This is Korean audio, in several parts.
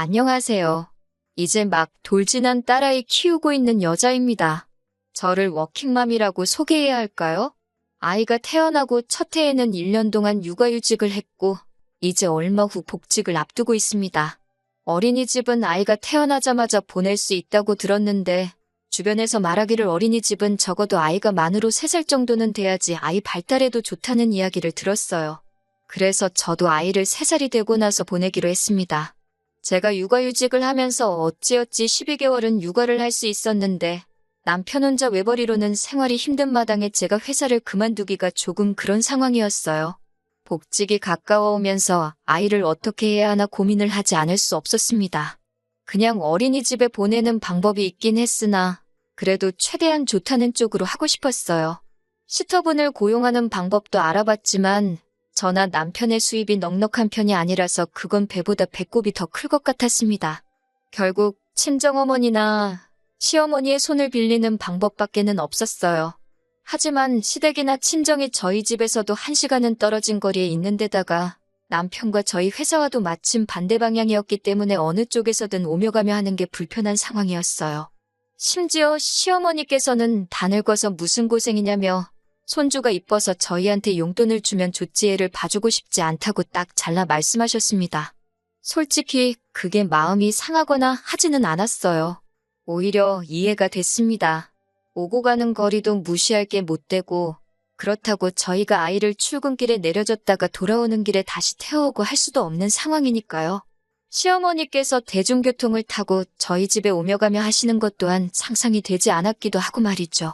안녕하세요. 이제 막 돌진한 딸아이 키우고 있는 여자입니다. 저를 워킹맘이라고 소개해야 할까요? 아이가 태어나고 첫 해에는 1년 동안 육아휴직을 했고, 이제 얼마 후 복직을 앞두고 있습니다. 어린이집은 아이가 태어나자마자 보낼 수 있다고 들었는데, 주변에서 말하기를 어린이집은 적어도 아이가 만으로 3살 정도는 돼야지 아이 발달에도 좋다는 이야기를 들었어요. 그래서 저도 아이를 3살이 되고 나서 보내기로 했습니다. 제가 육아휴직을 하면서 어찌어찌 12개월은 육아를 할 수 있었는데 남편 혼자 외벌이로는 생활이 힘든 마당에 제가 회사를 그만두기가 조금 그런 상황이었어요. 복직이 가까워 오면서 아이를 어떻게 해야 하나 고민을 하지 않을 수 없었습니다. 그냥 어린이집에 보내는 방법이 있긴 했으나 그래도 최대한 좋다는 쪽으로 하고 싶었어요. 시터분을 고용하는 방법도 알아봤지만 저나 남편의 수입이 넉넉한 편이 아니라서 그건 배보다 배꼽이 더 클 것 같았습니다. 결국 친정어머니나 시어머니의 손을 빌리는 방법밖에는 없었어요. 하지만 시댁이나 친정이 저희 집에서도 1시간은 떨어진 거리에 있는 데다가 남편과 저희 회사와도 마침 반대 방향이었기 때문에 어느 쪽에서든 오며 가며 하는 게 불편한 상황이었어요. 심지어 시어머니께서는 다 늙어서 무슨 고생이냐며 손주가 이뻐서 저희한테 용돈을 주면 좋지 애를 봐주고 싶지 않다고 딱 잘라 말씀하셨습니다. 솔직히 그게 마음이 상하거나 하지는 않았어요. 오히려 이해가 됐습니다. 오고 가는 거리도 무시할 게 못 되고 그렇다고 저희가 아이를 출근길에 내려줬다가 돌아오는 길에 다시 태워오고 할 수도 없는 상황이니까요. 시어머니께서 대중교통을 타고 저희 집에 오며 가며 하시는 것 또한 상상이 되지 않았기도 하고 말이죠.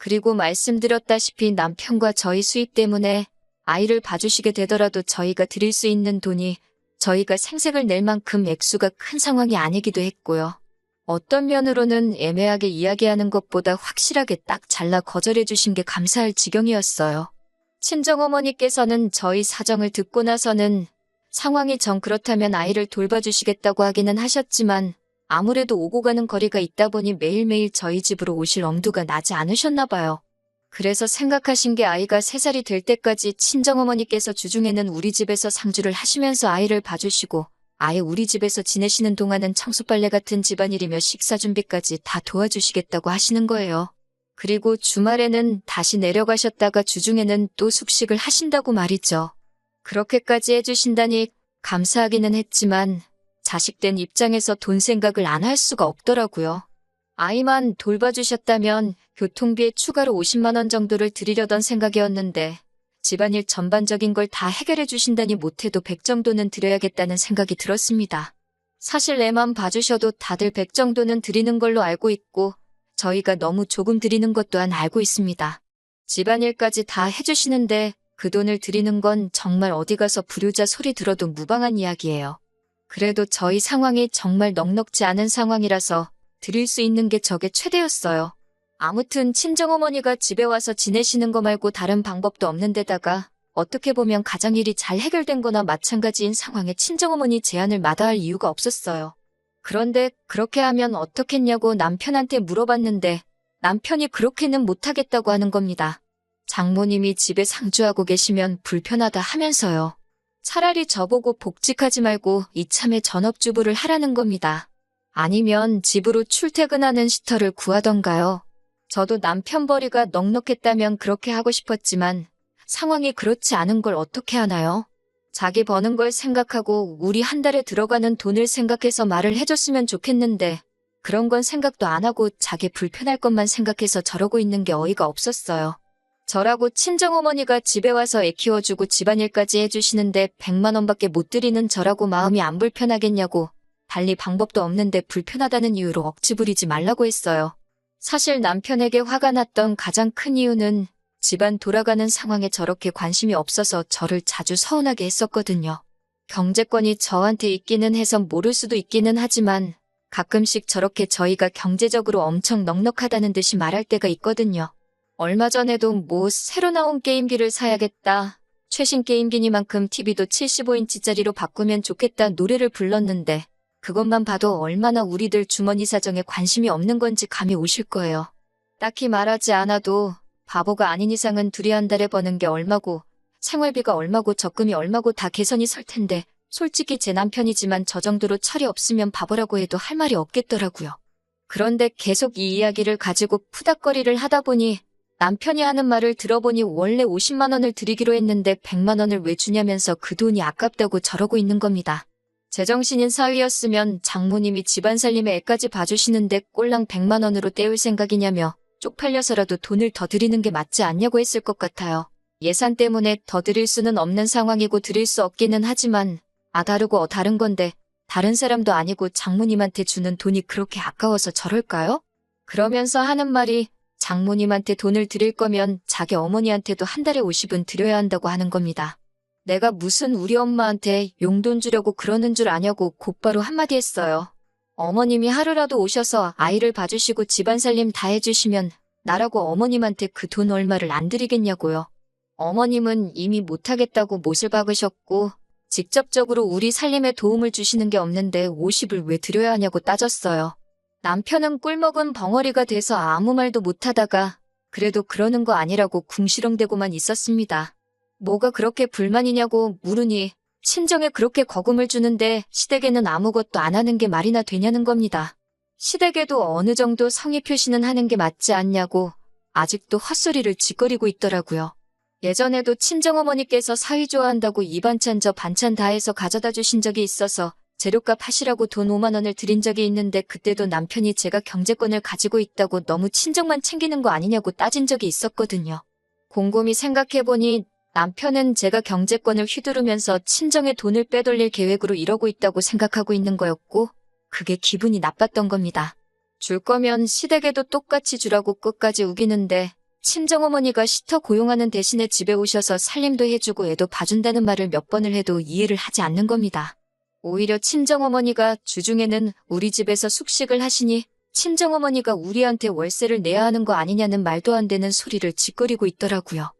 그리고 말씀드렸다시피 남편과 저희 수입 때문에 아이를 봐주시게 되더라도 저희가 드릴 수 있는 돈이 저희가 생색을 낼 만큼 액수가 큰 상황이 아니기도 했고요. 어떤 면으로는 애매하게 이야기하는 것보다 확실하게 딱 잘라 거절해 주신 게 감사할 지경이었어요. 친정어머니께서는 저희 사정을 듣고 나서는 상황이 정 그렇다면 아이를 돌봐주시겠다고 하기는 하셨지만 아무래도 오고 가는 거리가 있다 보니 매일매일 저희 집으로 오실 엄두가 나지 않으셨나 봐요. 그래서 생각하신 게 아이가 3살이 될 때까지 친정어머니께서 주중에는 우리 집에서 상주를 하시면서 아이를 봐주시고 아예 우리 집에서 지내시는 동안은 청소빨래 같은 집안일이며 식사 준비까지 다 도와주시겠다고 하시는 거예요. 그리고 주말에는 다시 내려가셨다가 주중에는 또 숙식을 하신다고 말이죠. 그렇게까지 해주신다니 감사하기는 했지만 자식된 입장에서 돈 생각을 안 할 수가 없더라고요. 아이만 돌봐주셨다면 교통비에 추가로 50만 원 정도를 드리려던 생각이었는데 집안일 전반적인 걸 다 해결해 주신다니 못해도 100 정도는 드려야겠다는 생각이 들었습니다. 사실 애만 봐주셔도 다들 100 정도는 드리는 걸로 알고 있고 저희가 너무 조금 드리는 것 또한 알고 있습니다. 집안일까지 다 해주시는데 그 돈을 드리는 건 정말 어디 가서 불효자 소리 들어도 무방한 이야기예요. 그래도 저희 상황이 정말 넉넉지 않은 상황이라서 드릴 수 있는 게 저게 최대였어요. 아무튼 친정어머니가 집에 와서 지내시는 거 말고 다른 방법도 없는 데다가 어떻게 보면 가장일이 잘 해결된 거나 마찬가지인 상황에 친정어머니 제안을 마다할 이유가 없었어요. 그런데 그렇게 하면 어떻겠냐고 남편한테 물어봤는데 남편이 그렇게는 못하겠다고 하는 겁니다. 장모님이 집에 상주하고 계시면 불편하다 하면서요. 차라리 저보고 복직하지 말고 이참에 전업주부를 하라는 겁니다. 아니면 집으로 출퇴근하는 시터를 구하던가요. 저도 남편 벌이가 넉넉했다면 그렇게 하고 싶었지만 상황이 그렇지 않은 걸 어떻게 하나요? 자기 버는 걸 생각하고 우리 한 달에 들어가는 돈을 생각해서 말을 해줬으면 좋겠는데 그런 건 생각도 안 하고 자기 불편할 것만 생각해서 저러고 있는 게 어이가 없었어요. 저라고 친정어머니가 집에 와서 애 키워주고 집안일까지 해주시는데 100만 원밖에 못 드리는 저라고 마음이 안 불편하겠냐고 달리 방법도 없는데 불편하다는 이유로 억지 부리지 말라고 했어요. 사실 남편에게 화가 났던 가장 큰 이유는 집안 돌아가는 상황에 저렇게 관심이 없어서 저를 자주 서운하게 했었거든요. 경제권이 저한테 있기는 해서 모를 수도 있기는 하지만 가끔씩 저렇게 저희가 경제적으로 엄청 넉넉하다는 듯이 말할 때가 있거든요. 얼마 전에도 뭐 새로 나온 게임기를 사야겠다. 최신 게임기니만큼 TV도 75인치짜리로 바꾸면 좋겠다 노래를 불렀는데 그것만 봐도 얼마나 우리들 주머니 사정에 관심이 없는 건지 감이 오실 거예요. 딱히 말하지 않아도 바보가 아닌 이상은 둘이 한 달에 버는 게 얼마고 생활비가 얼마고 적금이 얼마고 다 계산이 설 텐데 솔직히 제 남편이지만 저 정도로 철이 없으면 바보라고 해도 할 말이 없겠더라고요. 그런데 계속 이 이야기를 가지고 푸닥거리를 하다 보니 남편이 하는 말을 들어보니 원래 50만 원을 드리기로 했는데 100만 원을 왜 주냐면서 그 돈이 아깝다고 저러고 있는 겁니다. 제정신인 사위였으면 장모님이 집안 살림에 애까지 봐주시는데 꼴랑 100만 원으로 때울 생각이냐며 쪽팔려서라도 돈을 더 드리는 게 맞지 않냐고 했을 것 같아요. 예산 때문에 더 드릴 수는 없는 상황이고 드릴 수 없기는 하지만 다르고 다른 건데 다른 사람도 아니고 장모님한테 주는 돈이 그렇게 아까워서 저럴까요? 그러면서 하는 말이 장모님한테 돈을 드릴 거면 자기 어머니한테도 한 달에 50은 드려야 한다고 하는 겁니다. 내가 무슨 우리 엄마한테 용돈 주려고 그러는 줄 아냐고 곧바로 한마디 했어요. 어머님이 하루라도 오셔서 아이를 봐주시고 집안살림 다 해주시면 나라고 어머님한테 그 돈 얼마를 안 드리겠냐고요. 어머님은 이미 못하겠다고 못을 박으셨고 직접적으로 우리 살림에 도움을 주시는 게 없는데 50을 왜 드려야 하냐고 따졌어요. 남편은 꿀먹은 벙어리가 돼서 아무 말도 못하다가 그래도 그러는 거 아니라고 궁시렁대고만 있었습니다. 뭐가 그렇게 불만이냐고 물으니 친정에 그렇게 거금을 주는데 시댁에는 아무것도 안 하는 게 말이나 되냐는 겁니다. 시댁에도 어느 정도 성의 표시는 하는 게 맞지 않냐고 아직도 헛소리를 짓거리고 있더라고요. 예전에도 친정어머니께서 사위 좋아한다고 이 반찬 저 반찬 다 해서 가져다 주신 적이 있어서 재료값 하시라고 돈 5만 원을 드린 적이 있는데 그때도 남편이 제가 경제권을 가지고 있다고 너무 친정만 챙기는 거 아니냐고 따진 적이 있었거든요. 곰곰이 생각해보니 남편은 제가 경제권을 휘두르면서 친정에 돈을 빼돌릴 계획으로 이러고 있다고 생각하고 있는 거였고 그게 기분이 나빴던 겁니다. 줄 거면 시댁에도 똑같이 주라고 끝까지 우기는데 친정어머니가 시터 고용하는 대신에 집에 오셔서 살림도 해주고 애도 봐준다는 말을 몇 번을 해도 이해를 하지 않는 겁니다. 오히려 친정어머니가 주중에는 우리 집에서 숙식을 하시니 친정어머니가 우리한테 월세를 내야 하는 거 아니냐는 말도 안 되는 소리를 짓거리고 있더라고요.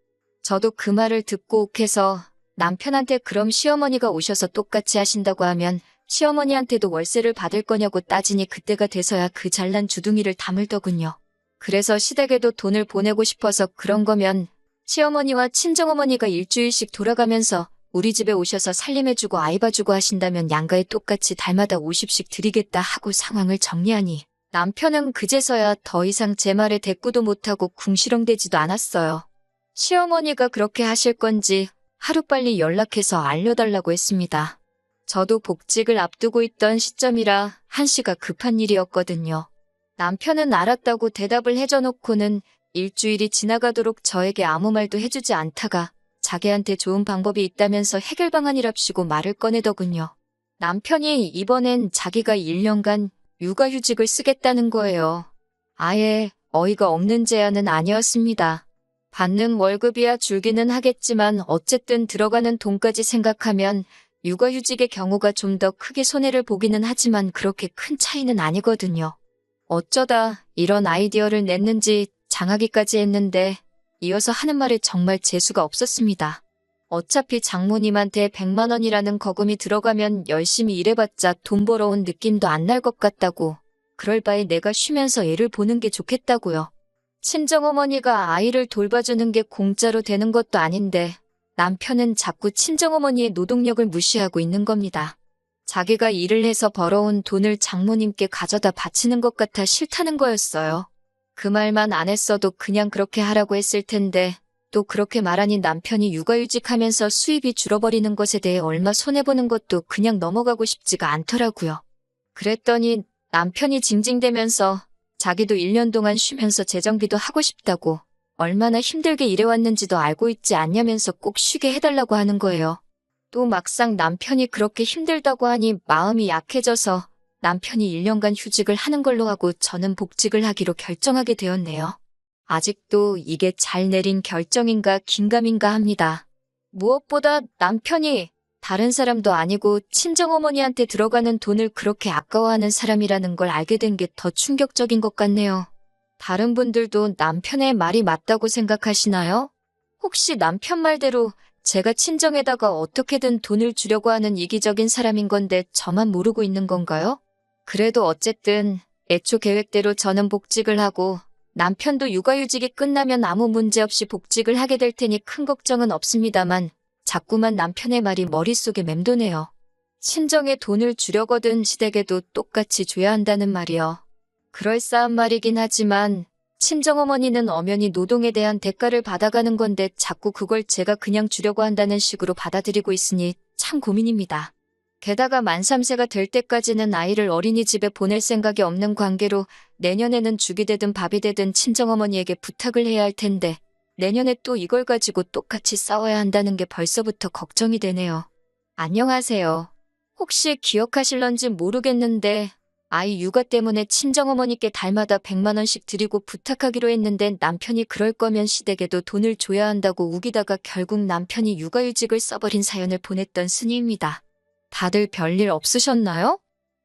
저도 그 말을 듣고 욱해서 남편한테 그럼 시어머니가 오셔서 똑같이 하신다고 하면 시어머니한테도 월세를 받을 거냐고 따지니 그때가 돼서야 그 잘난 주둥이를 다물더군요. 그래서 시댁에도 돈을 보내고 싶어서 그런 거면 시어머니와 친정어머니가 일주일씩 돌아가면서 우리 집에 오셔서 살림해주고 아이 봐주고 하신다면 양가에 똑같이 달마다 50씩 드리겠다 하고 상황을 정리하니 남편은 그제서야 더 이상 제 말에 대꾸도 못하고 궁시렁대지도 않았어요. 시어머니가 그렇게 하실 건지 하루빨리 연락해서 알려달라고 했습니다. 저도 복직을 앞두고 있던 시점이라 한시가 급한 일이었거든요. 남편은 알았다고 대답을 해줘놓고는 일주일이 지나가도록 저에게 아무 말도 해주지 않다가 자기한테 좋은 방법이 있다면서 해결 방안이랍시고 말을 꺼내더군요. 남편이 이번엔 자기가 1년간 육아휴직을 쓰겠다는 거예요. 아예 어이가 없는 제안은 아니었습니다. 받는 월급이야 줄기는 하겠지만 어쨌든 들어가는 돈까지 생각하면 육아휴직의 경우가 좀 더 크게 손해를 보기는 하지만 그렇게 큰 차이는 아니거든요. 어쩌다 이런 아이디어를 냈는지 장하기까지 했는데 이어서 하는 말에 정말 재수가 없었습니다. 어차피 장모님한테 100만 원이라는 거금이 들어가면 열심히 일해봤자 돈 벌어온 느낌도 안 날 것 같다고. 그럴 바에 내가 쉬면서 애를 보는 게 좋겠다고요. 친정어머니가 아이를 돌봐주는 게 공짜로 되는 것도 아닌데 남편은 자꾸 친정어머니의 노동력을 무시하고 있는 겁니다. 자기가 일을 해서 벌어온 돈을 장모님께 가져다 바치는 것 같아 싫다는 거였어요. 그 말만 안 했어도 그냥 그렇게 하라고 했을 텐데 또 그렇게 말하니 남편이 육아휴직하면서 수입이 줄어버리는 것에 대해 얼마 손해보는 것도 그냥 넘어가고 싶지가 않더라고요. 그랬더니 남편이 징징대면서 자기도 1년 동안 쉬면서 재정비도 하고 싶다고 얼마나 힘들게 일해왔는지도 알고 있지 않냐면서 꼭 쉬게 해달라고 하는 거예요. 또 막상 남편이 그렇게 힘들다고 하니 마음이 약해져서 남편이 1년간 휴직을 하는 걸로 하고 저는 복직을 하기로 결정하게 되었네요. 아직도 이게 잘 내린 결정인가 긴가민가 합니다. 무엇보다 남편이 다른 사람도 아니고 친정어머니한테 들어가는 돈을 그렇게 아까워하는 사람이라는 걸 알게 된 게 더 충격적인 것 같네요. 다른 분들도 남편의 말이 맞다고 생각하시나요? 혹시 남편 말대로 제가 친정에다가 어떻게든 돈을 주려고 하는 이기적인 사람인 건데 저만 모르고 있는 건가요? 그래도 어쨌든 애초 계획대로 저는 복직을 하고 남편도 육아휴직이 끝나면 아무 문제 없이 복직을 하게 될 테니 큰 걱정은 없습니다만 자꾸만 남편의 말이 머릿속에 맴도네요. 친정에 돈을 주려거든 시댁에도 똑같이 줘야 한다는 말이요. 그럴싸한 말이긴 하지만 친정어머니는 엄연히 노동에 대한 대가를 받아가는 건데 자꾸 그걸 제가 그냥 주려고 한다는 식으로 받아들이고 있으니 참 고민입니다. 게다가 만 3세가 될 때까지는 아이를 어린이집에 보낼 생각이 없는 관계로 내년에는 죽이 되든 밥이 되든 친정어머니에게 부탁을 해야 할 텐데 내년에 또 이걸 가지고 똑같이 싸워야 한다는 게 벌써부터 걱정이 되네요. 안녕하세요. 혹시 기억하실런지 모르겠는데 아이 육아 때문에 친정어머니께 달마다 100만 원씩 드리고 부탁하기로 했는데 남편이 그럴 거면 시댁에도 돈을 줘야 한다고 우기다가 결국 남편이 육아휴직을 써버린 사연을 보냈던 순이입니다. 다들 별일 없으셨나요?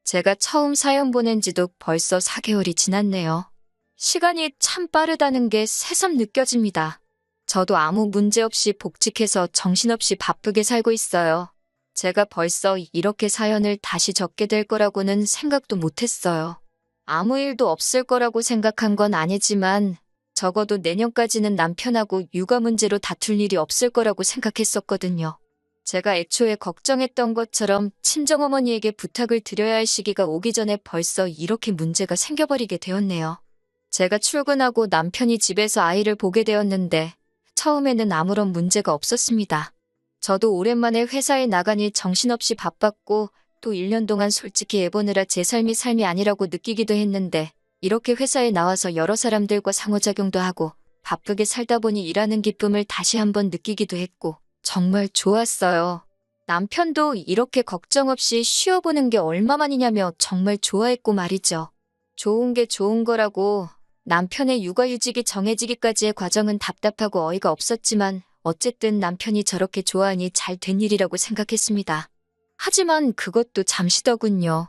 제가 처음 사연 보낸 지도 벌써 4개월이 지났네요. 시간이 참 빠르다는 게 새삼 느껴집니다. 저도 아무 문제 없이 복직해서 정신없이 바쁘게 살고 있어요. 제가 벌써 이렇게 사연을 다시 적게 될 거라고는 생각도 못했어요. 아무 일도 없을 거라고 생각한 건 아니지만 적어도 내년까지는 남편하고 육아 문제로 다툴 일이 없을 거라고 생각했었거든요. 제가 애초에 걱정했던 것처럼 친정어머니에게 부탁을 드려야 할 시기가 오기 전에 벌써 이렇게 문제가 생겨버리게 되었네요. 제가 출근하고 남편이 집에서 아이를 보게 되었는데 처음에는 아무런 문제가 없었습니다. 저도 오랜만에 회사에 나가니 정신없이 바빴고 또 1년 동안 솔직히 애보느라 제 삶이 아니라고 느끼기도 했는데 이렇게 회사에 나와서 여러 사람들과 상호작용도 하고 바쁘게 살다 보니 일하는 기쁨을 다시 한번 느끼기도 했고 정말 좋았어요. 남편도 이렇게 걱정 없이 쉬어보는 게 얼마만이냐며 정말 좋아했고 말이죠. 좋은 게 좋은 거라고 남편의 육아휴직이 정해지기까지의 과정은 답답하고 어이가 없었지만 어쨌든 남편이 저렇게 좋아하니 잘 된 일이라고 생각했습니다. 하지만 그것도 잠시더군요.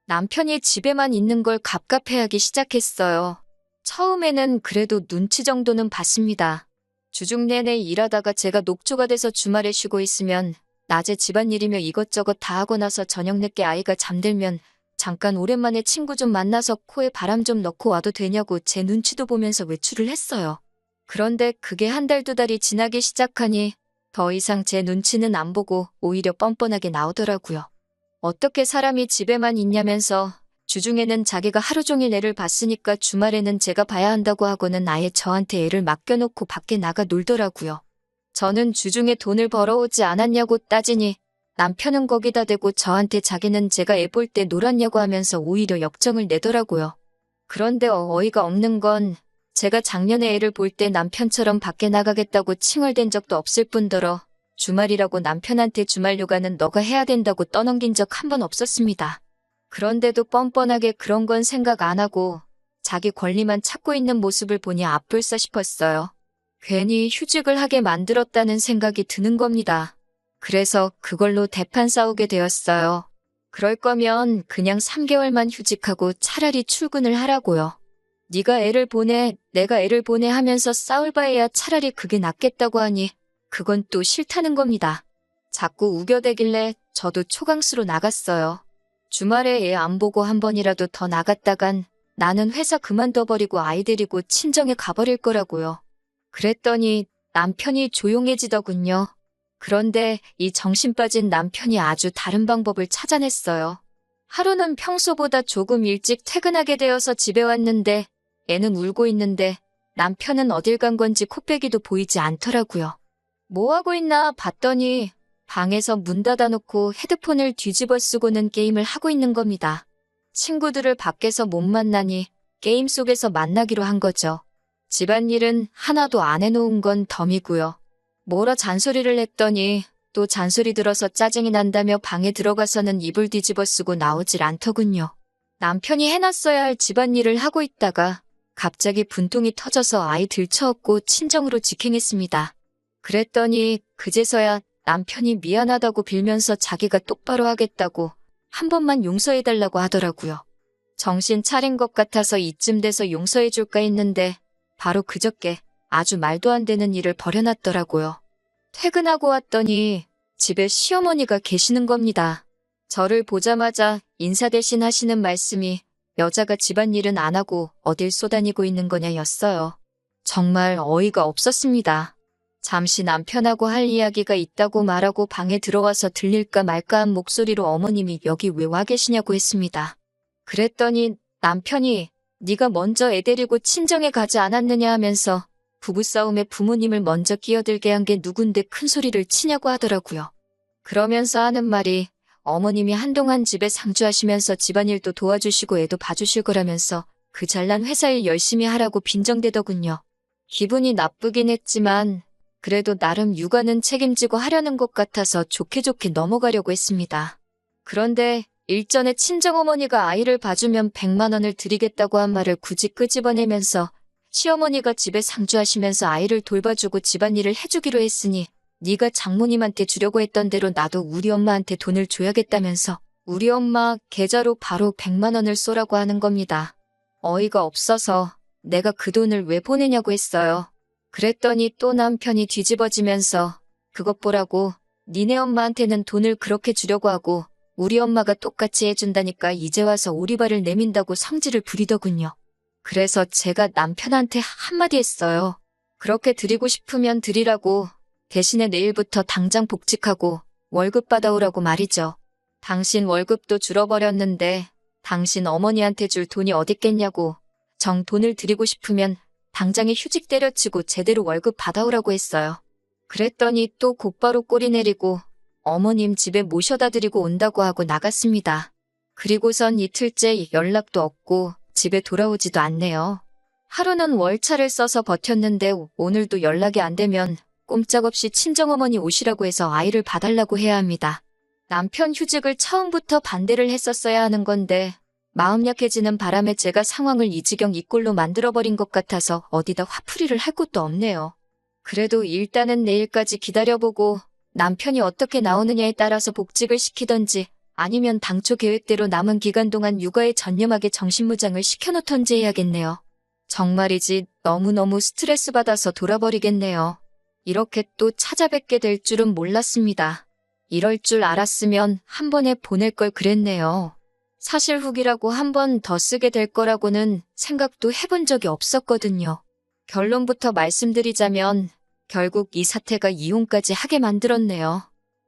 남편이 집에만 있는 걸 갑갑해하기 시작했어요. 처음에는 그래도 눈치 정도는 봤습니다. 주중 내내 일하다가 제가 녹초가 돼서 주말에 쉬고 있으면 낮에 집안일이며 이것저것 다 하고 나서 저녁 늦게 아이가 잠들면 잠깐 오랜만에 친구 좀 만나서 코에 바람 좀 넣고 와도 되냐고 제 눈치도 보면서 외출을 했어요. 그런데 그게 한 달, 2달이 지나기 시작하니 더 이상 제 눈치는 안 보고 오히려 뻔뻔하게 나오더라고요. 어떻게 사람이 집에만 있냐면서 주중에는 자기가 하루 종일 애를 봤으니까 주말에는 제가 봐야 한다고 하고는 아예 저한테 애를 맡겨놓고 밖에 나가 놀더라고요. 저는 주중에 돈을 벌어오지 않았냐고 따지니 남편은 거기다 대고 저한테 자기는 제가 애 볼 때 놀았냐고 하면서 오히려 역정을 내더라고요. 그런데 어이가 없는 건 제가 작년에 애를 볼 때 남편처럼 밖에 나가겠다고 칭얼댄 적도 없을 뿐더러 주말이라고 남편한테 주말 휴가는 너가 해야 된다고 떠넘긴 적 한 번 없었습니다. 그런데도 뻔뻔하게 그런 건 생각 안 하고 자기 권리만 찾고 있는 모습을 보니 아플싸 싶었어요. 괜히 휴직을 하게 만들었다는 생각이 드는 겁니다. 그래서 그걸로 대판 싸우게 되었어요. 그럴 거면 그냥 3개월만 휴직하고 차라리 출근을 하라고요. 네가 애를 보내, 내가 애를 보내 하면서 싸울 바에야 차라리 그게 낫겠다고 하니 그건 또 싫다는 겁니다. 자꾸 우겨대길래 저도 초강수로 나갔어요. 주말에 애 안 보고 한 번이라도 더 나갔다간 나는 회사 그만둬버리고 아이 데리고 친정에 가버릴 거라고요. 그랬더니 남편이 조용해지더군요. 그런데 이 정신 빠진 남편이 아주 다른 방법을 찾아냈어요. 하루는 평소보다 조금 일찍 퇴근하게 되어서 집에 왔는데 애는 울고 있는데 남편은 어딜 간 건지 코빼기도 보이지 않더라고요. 뭐 하고 있나 봤더니 방에서 문 닫아놓고 헤드폰을 뒤집어 쓰고는 게임을 하고 있는 겁니다. 친구들을 밖에서 못 만나니 게임 속에서 만나기로 한 거죠. 집안일은 하나도 안 해놓은 건 덤이고요. 뭐라 잔소리를 했더니 또 잔소리 들어서 짜증이 난다며 방에 들어가서는 이불 뒤집어 쓰고 나오질 않더군요. 남편이 해놨어야 할 집안일을 하고 있다가 갑자기 분통이 터져서 아이 들쳐업고 친정으로 직행했습니다. 그랬더니 그제서야 남편이 미안하다고 빌면서 자기가 똑바로 하겠다고 한 번만 용서해달라고 하더라고요. 정신 차린 것 같아서 이쯤 돼서 용서해줄까 했는데 바로 그저께 아주 말도 안 되는 일을 벌여놨더라고요. 퇴근하고 왔더니 집에 시어머니가 계시는 겁니다. 저를 보자마자 인사 대신 하시는 말씀이 여자가 집안일은 안 하고 어딜 쏘다니고 있는 거냐였어요. 정말 어이가 없었습니다. 잠시 남편하고 할 이야기가 있다고 말하고 방에 들어와서 들릴까 말까한 목소리로 어머님이 여기 왜 와 계시냐고 했습니다. 그랬더니 남편이 네가 먼저 애 데리고 친정에 가지 않았느냐 하면서 부부싸움에 부모님을 먼저 끼어들게 한 게 누군데 큰 소리를 치냐고 하더라고요. 그러면서 하는 말이 어머님이 한동안 집에 상주하시면서 집안일도 도와주시고 애도 봐주실 거라면서 그 잘난 회사일 열심히 하라고 빈정대더군요. 기분이 나쁘긴 했지만 그래도 나름 육아는 책임지고 하려는 것 같아서 좋게 좋게 넘어가려고 했습니다. 그런데 일전에 친정어머니가 아이를 봐주면 100만 원을 드리겠다고 한 말을 굳이 끄집어내면서 시어머니가 집에 상주하시면서 아이를 돌봐주고 집안일을 해주기로 했으니 네가 장모님한테 주려고 했던 대로 나도 우리 엄마한테 돈을 줘야겠다면서 우리 엄마 계좌로 바로 100만 원을 쏘라고 하는 겁니다. 어이가 없어서 내가 그 돈을 왜 보내냐고 했어요. 그랬더니 또 남편이 뒤집어지면서 그것 보라고 니네 엄마한테는 돈을 그렇게 주려고 하고 우리 엄마가 똑같이 해준다니까 이제 와서 오리발을 내민다고 성질을 부리더군요. 그래서 제가 남편한테 한마디 했어요. 그렇게 드리고 싶으면 드리라고 대신에 내일부터 당장 복직하고 월급 받아오라고 말이죠. 당신 월급도 줄어버렸는데 당신 어머니한테 줄 돈이 어딨겠냐고 정 돈을 드리고 싶으면 당장에 휴직 때려치고 제대로 월급 받아오라고 했어요. 그랬더니 또 곧바로 꼬리 내리고 어머님 집에 모셔다 드리고 온다고 하고 나갔습니다. 그리고선 이틀째 연락도 없고 집에 돌아오지도 않네요. 하루는 월차를 써서 버텼는데 오늘도 연락이 안 되면 꼼짝없이 친정어머니 오시라고 해서 아이를 봐달라고 해야 합니다. 남편 휴직을 처음부터 반대를 했었어야 하는 건데 마음 약해지는 바람에 제가 상황을 이 지경 이 꼴로 만들어버린 것 같아서 어디다 화풀이를 할 곳도 없네요. 그래도 일단은 내일까지 기다려보고 남편이 어떻게 나오느냐에 따라서 복직을 시키던지 아니면 당초 계획대로 남은 기간 동안 육아에 전념하게 정신무장을 시켜놓던지 해야겠네요. 정말이지 너무너무 스트레스 받아서 돌아버리겠네요. 이렇게 또 찾아뵙게 될 줄은 몰랐습니다. 이럴 줄 알았으면 한 번에 보낼 걸 그랬네요. 사실 후기라고 한 번 더 쓰게 될 거라고는 생각도 해본 적이 없었거든요. 결론부터 말씀드리자면 결국 이 사태가 이혼까지 하게 만들었네요.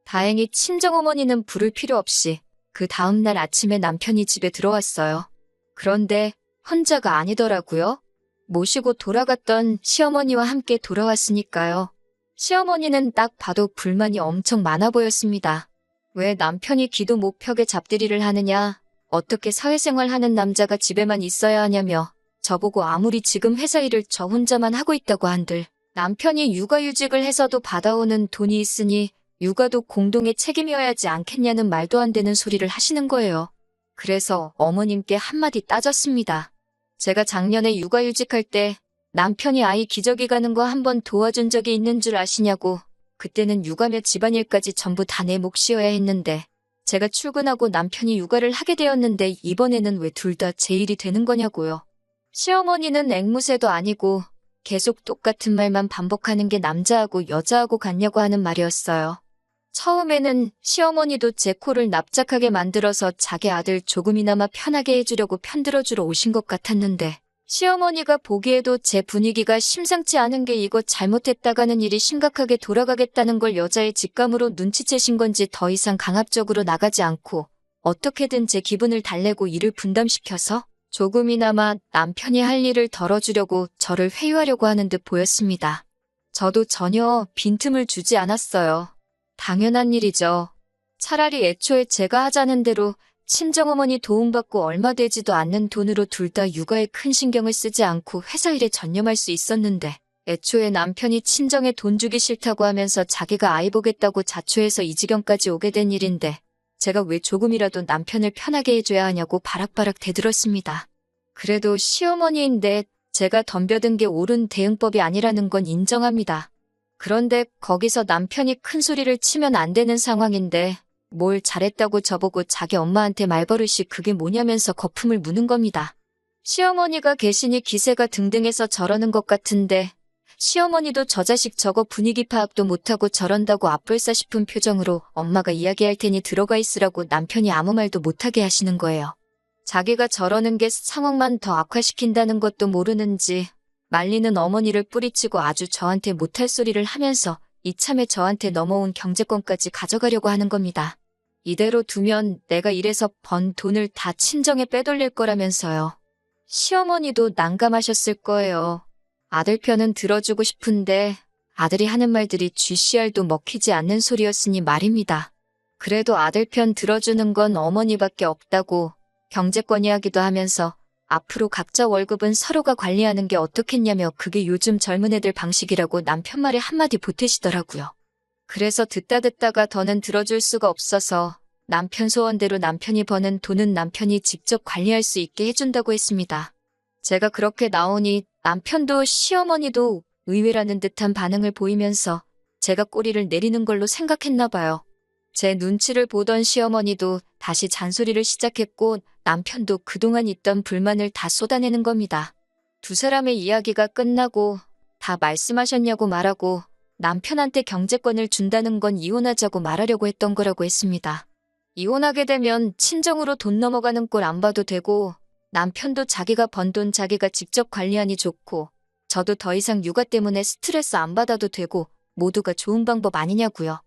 다행히 친정어머니는 부를 필요 없이 그 다음날 아침에 남편이 집에 들어왔어요. 그런데 혼자가 아니더라고요. 모시고 돌아갔던 시어머니와 함께 돌아왔으니까요. 시어머니는 딱 봐도 불만이 엄청 많아 보였습니다. 왜 남편이 기도 못 펴게 잡들이를 하느냐, 어떻게 사회생활 하는 남자가 집에만 있어야 하냐며 저보고 아무리 지금 회사 일을 저 혼자만 하고 있다고 한들 남편이 육아휴직을 해서도 받아오는 돈이 있으니 육아도 공동의 책임이어야지 않겠냐는 말도 안 되는 소리를 하시는 거예요. 그래서 어머님께 한마디 따졌습니다. 제가 작년에 육아휴직할 때 남편이 아이 기저귀 가는 거 한번 도와준 적이 있는 줄 아시냐고. 그때는 육아며 집안일까지 전부 다 내 몫이어야 했는데 제가 출근하고 남편이 육아를 하게 되었는데 이번에는 왜 둘 다 제 일이 되는 거냐고요. 시어머니는 앵무새도 아니고 계속 똑같은 말만 반복하는 게 남자하고 여자하고 같냐고 하는 말이었어요. 처음에는 시어머니도 제 코를 납작하게 만들어서 자기 아들 조금이나마 편하게 해주려고 편들어주러 오신 것 같았는데 시어머니가 보기에도 제 분위기가 심상치 않은 게 이거 잘못했다가는 일이 심각하게 돌아가겠다는 걸 여자의 직감으로 눈치채신 건지 더 이상 강압적으로 나가지 않고 어떻게든 제 기분을 달래고 일을 분담시켜서 조금이나마 남편이 할 일을 덜어주려고 저를 회유하려고 하는 듯 보였습니다. 저도 전혀 빈틈을 주지 않았어요. 당연한 일이죠. 차라리 애초에 제가 하자는 대로 친정어머니 도움받고 얼마 되지도 않는 돈으로 둘 다 육아에 큰 신경을 쓰지 않고 회사 일에 전념할 수 있었는데 애초에 남편이 친정에 돈 주기 싫다고 하면서 자기가 아이 보겠다고 자초해서 이 지경까지 오게 된 일인데 제가 왜 조금이라도 남편을 편하게 해줘야 하냐고 바락바락 대들었습니다. 그래도 시어머니인데 제가 덤벼든 게 옳은 대응법이 아니라는 건 인정합니다. 그런데 거기서 남편이 큰 소리를 치면 안 되는 상황인데 뭘 잘했다고 저보고 자기 엄마한테 말버릇이 그게 뭐냐면서 거품을 무는 겁니다. 시어머니가 계시니 기세가 등등해서 저러는 것 같은데 시어머니도 저 자식 저거 분위기 파악도 못하고 저런다고 앞불싸 싶은 표정으로 엄마가 이야기할 테니 들어가 있으라고 남편이 아무 말도 못하게 하시는 거예요. 자기가 저러는 게 상황만 더 악화시킨다는 것도 모르는지 말리는 어머니를 뿌리치고 아주 저한테 못할 소리를 하면서 이참에 저한테 넘어온 경제권까지 가져가려고 하는 겁니다. 이대로 두면 내가 일해서 번 돈을 다 친정에 빼돌릴 거라면서요. 시어머니도 난감하셨을 거예요. 아들 편은 들어주고 싶은데 아들이 하는 말들이 GCR도 먹히지 않는 소리였으니 말입니다. 그래도 아들 편 들어주는 건 어머니밖에 없다고 경제권 이야기도 하면서 앞으로 각자 월급은 서로가 관리하는 게 어떻겠냐며 그게 요즘 젊은 애들 방식이라고 남편 말에 한마디 보태시더라고요. 그래서 듣다가 더는 들어줄 수가 없어서 남편 소원대로 남편이 버는 돈은 남편이 직접 관리할 수 있게 해준다고 했습니다. 제가 그렇게 나오니 남편도 시어머니도 의외라는 듯한 반응을 보이면서 제가 꼬리를 내리는 걸로 생각했나 봐요. 제 눈치를 보던 시어머니도 다시 잔소리를 시작했고 남편도 그동안 있던 불만을 다 쏟아내는 겁니다. 두 사람의 이야기가 끝나고 다 말씀하셨냐고 말하고 남편한테 경제권을 준다는 건 이혼하자고 말하려고 했던 거라고 했습니다. 이혼하게 되면 친정으로 돈 넘어가는 꼴 안 봐도 되고 남편도 자기가 번 돈 자기가 직접 관리하니 좋고 저도 더 이상 육아 때문에 스트레스 안 받아도 되고 모두가 좋은 방법 아니냐고요.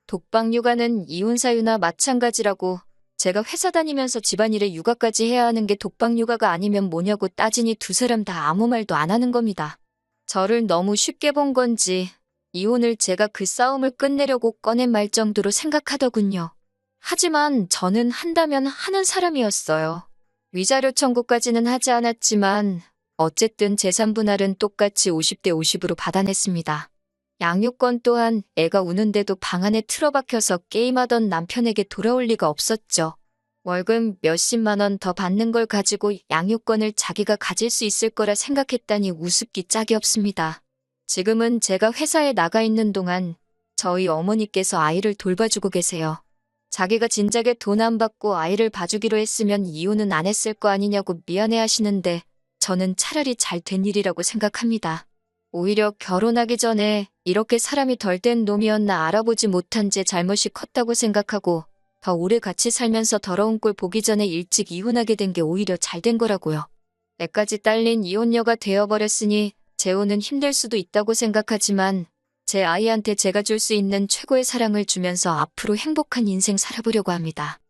독박 육아는 이혼 사유나 마찬가지라고 제가 회사 다니면서 집안일에 육아까지 해야 하는 게 독박 육아가 아니면 뭐냐고 따지니 두 사람 다 아무 말도 안 하는 겁니다. 저를 너무 쉽게 본 건지 이혼을 제가 그 싸움을 끝내려고 꺼낸 말 정도로 생각하더군요. 하지만 저는 한다면 하는 사람이었어요. 위자료 청구까지는 하지 않았지만 어쨌든 재산 분할은 똑같이 50대 50으로 받아냈습니다. 양육권 또한 애가 우는데도 방 안에 틀어박혀서 게임하던 남편에게 돌아올 리가 없었죠. 월급 몇십만 원 더 받는 걸 가지고 양육권을 자기가 가질 수 있을 거라 생각했다니 우습기 짝이 없습니다. 지금은 제가 회사에 나가 있는 동안 저희 어머니께서 아이를 돌봐주고 계세요. 자기가 진작에 돈 안 받고 아이를 봐주기로 했으면 이혼은 안 했을 거 아니냐고 미안해 하시는데 저는 차라리 잘 된 일이라고 생각합니다. 오히려 결혼하기 전에 이렇게 사람이 덜 된 놈이었나 알아보지 못한 제 잘못이 컸다고 생각하고 더 오래 같이 살면서 더러운 꼴 보기 전에 일찍 이혼하게 된 게 오히려 잘 된 거라고요. 애까지 딸린 이혼녀가 되어버렸으니 재혼은 힘들 수도 있다고 생각하지만 제 아이한테 제가 줄 수 있는 최고의 사랑을 주면서 앞으로 행복한 인생 살아보려고 합니다.